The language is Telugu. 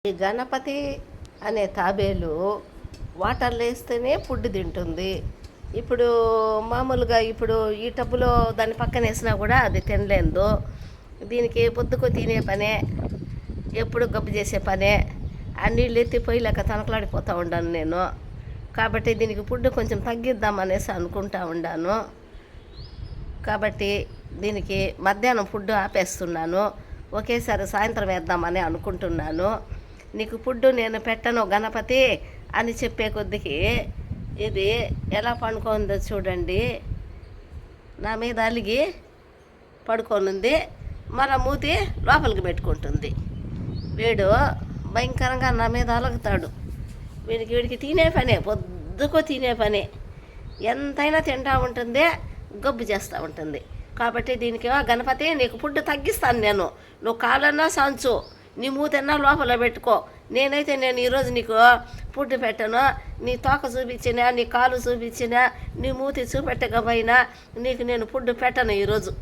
ఈ గణపతి అనే తాబేలు వాటర్లో వేస్తేనే ఫుడ్ తింటుంది. ఇప్పుడు మామూలుగా ఈ టబ్బులో దాని పక్కన వేసినా కూడా అది తినలేదు. దీనికి పొద్దుకు తినే పనే, ఎప్పుడు గబ్బు చేసే పనే. ఆ నీళ్ళు ఎత్తి పొయ్యిలేక తనకలాడిపోతూ ఉండాను నేను. కాబట్టి దీనికి ఫుడ్ కొంచెం తగ్గిద్దామనేసి అనుకుంటా ఉండాను. కాబట్టి దీనికి మధ్యాహ్నం ఫుడ్ ఆపేస్తున్నాను. ఒకేసారి సాయంత్రం వేద్దామని అనుకుంటున్నాను. నీకు ఫుడ్ నేను పెట్టను గణపతి అని చెప్పే కొద్దికి ఇది ఎలా పడుకుందో చూడండి. నా మీద అలిగి పడుకోనుంది. మళ్ళా మూతి లోపలికి పెట్టుకుంటుంది. వీడు భయంకరంగా నా మీద అలుగుతాడు. వీడికి తినే పనే, పొద్దుకో తినే పనే. ఎంతైనా తింటూ ఉంటుంది, గబ్బు చేస్తూ ఉంటుంది. కాబట్టి దీనికి గణపతి నీకు ఫుడ్ తగ్గిస్తాను నేను, నువ్వు కాలన్నా సంచు, నీ మూతన్నా లోపల పెట్టుకో. నేను ఈరోజు నీకు ఫుడ్ పెట్టను. నీ తోక చూపించినా, నీ కాలు చూపించినా, నీ మూతి చూపెట్టకపోయినా నీకు నేను ఫుడ్ పెట్టను ఈరోజు.